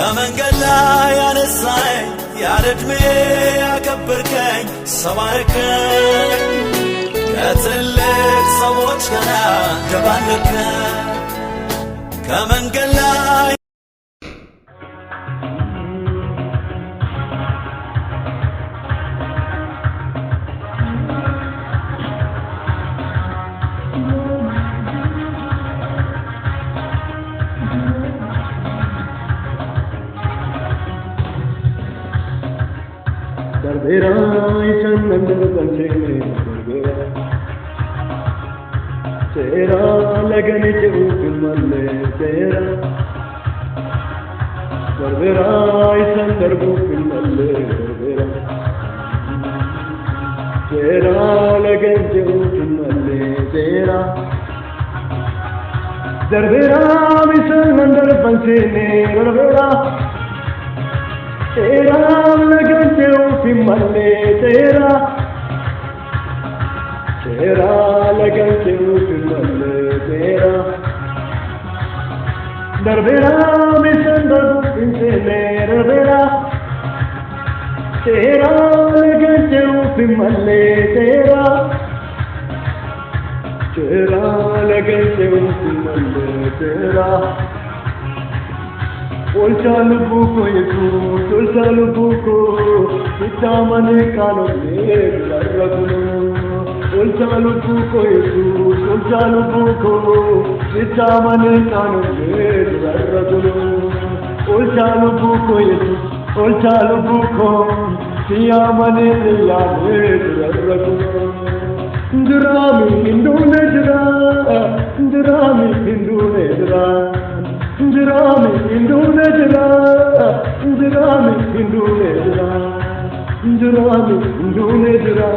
ከመንገድ ላይ ያነሳኝ ያለ ዕድሜ ያከበርከኝ ሰባርከኝ ከትልቅ ሰዎች ጋር ደባለከኝ ከመንገድ ላይ Darbera chanandar banjene darbera tera lagane jo malle tera darbera chanandar malle darbera tera lagane jo malle tera darbera chanandar banjene darbera तेरा लगन जो फिमले तेरा तेरा लगन जो फिमले तेरा दरबेरा मिसंदर इनसे दरबेरा तेरा लगन जो फिमले तेरा तेरा लगन जो फिमले तेरा Olchalu buko yesus, olchalu buko, itamane kano ne laragunu. Olchalu buko yesus, olchalu buko, itamane kano ne laragunu. Olchalu buko yesus, olchalu buko, itamane ne laragunu. Drami hindu ne dra, drami hindu ne dra. Drami hindu ne dra, drami hindu ne dra, drami hindu ne dra,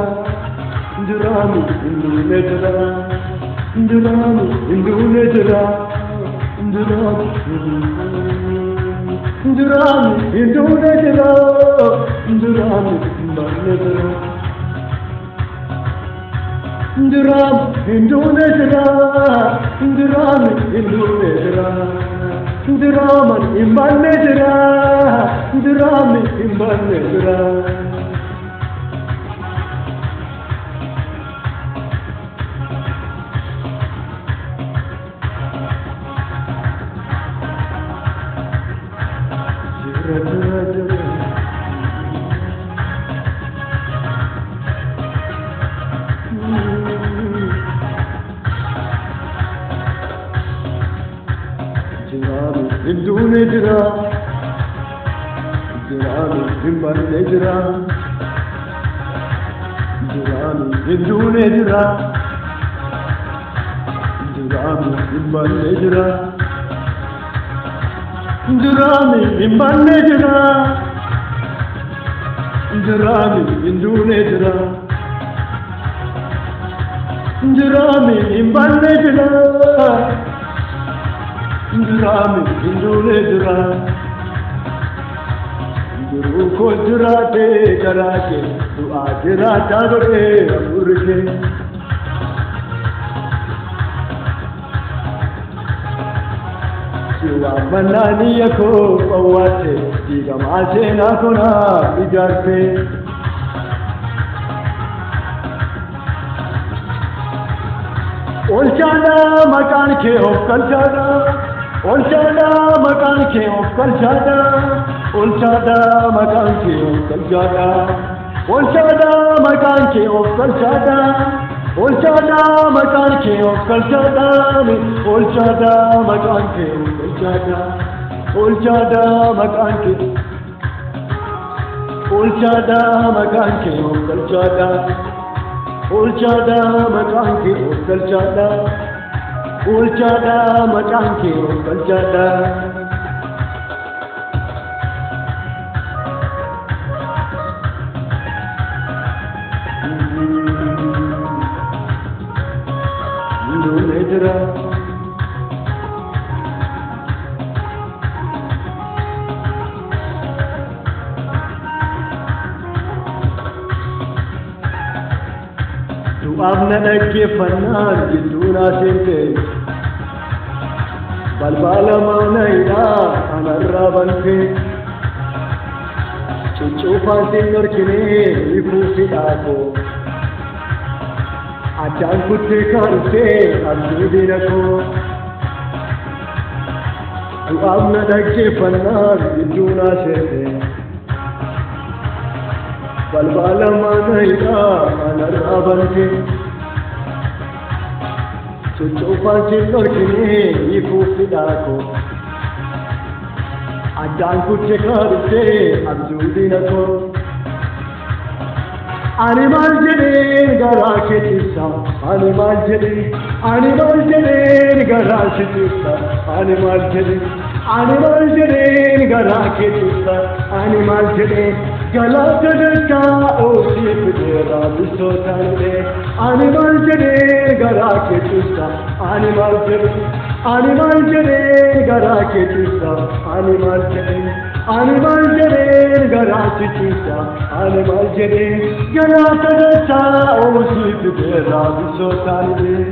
drami hindu ne dra, drami hindu ne dra, drami hindu ne dra, drami ne dra. Dram hindu ne dra, drami hindu ne dra. Drama imban nedra, drama imban nedra. Hindu nedra, Drami imban nedra, Drami Hindu nedra, Drami imban nedra, Drami imban nedra, Drami Hindu nedra, Drami imban nedra. Drami hindu ne dra, dru ko dra te karake, tu ajra tagore amurke. Siwa manani yako pawate, diga maase na kona bijarte. Olchana makan ke kalchana. Olchada makan ke kalchada, olchada makan ke kalchada, olchada makan ke kalchada, olchada makan ke kalchada, olchada makan ke kalchada, olchada makan ke, olchada makan ke kalchada, olchada makan ke kalchada. Olchada makan ke kalchada. Hindu nedra, tu abna ke fannar jiduna sente. balbala manayda anarrabanke cuccuufaatiin norkine ifuufiidhaako addaan kuttee kaartee abduu diina koo du'aaf na dhaggeeffannaan gidduu naa seete balbala manayda anarrabanke cuccuufaatiin norkine ifuufiidhaako addaan kuttee kaartee abduu diina koo ani maal jedheen garaa keessa ani maal jedheen garaa keessa ani maal jedheen garaa keessa ani maal jedheen galata dachaa oolii fideera bisootaanee ani maal jedheen garaa keessa ani maal jedheen garaa keessa ani maal jedheen garaa keessa ani maal jedheen galata dachaa oolii fideera bisootaanee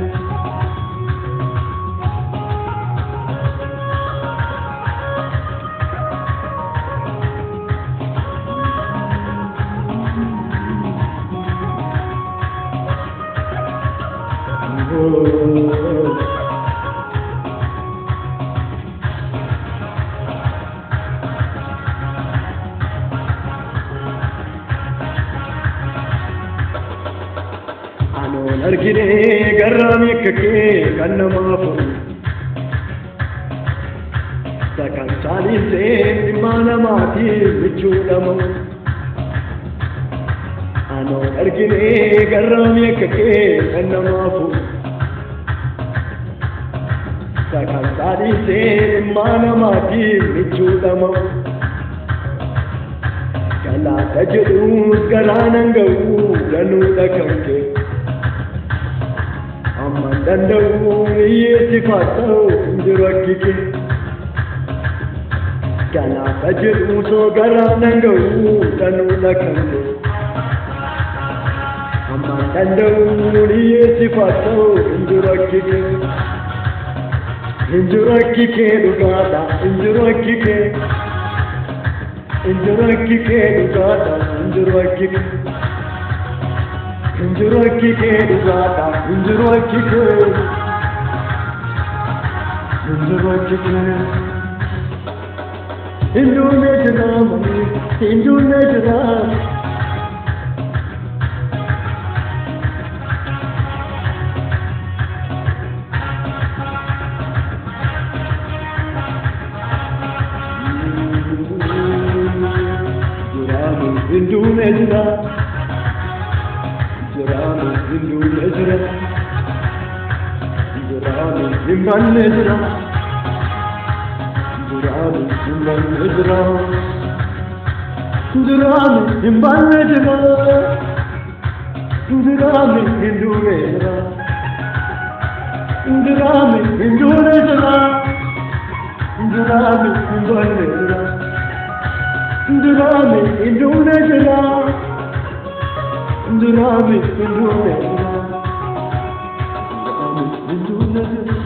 anoon argine garraami akka kee kan namaaf sakan saaliisee dhimma namaatiif michuudhamu anoon argine garraami akka kee kan namaaf sakan saaliisee dhimma namaatiif michuudhamu galaata jedhuus garaanan ga'uu danuudha kan kee amma danda'uu hiyyeessifaata'u hinjiru akkike galaata jedhuusoo garaanan ga'uu danuudha kan kee amma danda'uu hiyyeessifaata'u hinjiru akkike dhugaadha hinjiru akkike dhugaadha hinjiru akkike dhugaadha hinjiru akkike hinduunee jiraamanii hinduunee jiraam hinduunee jiraam hinduunee jiraam himbanne jiraam himbanne jiraam himbanne jiraam hinduunee jiraam hinduunee jiraam himbanne jiraam Durami indune jira, durami indune jira, indune jira, durami indune jira.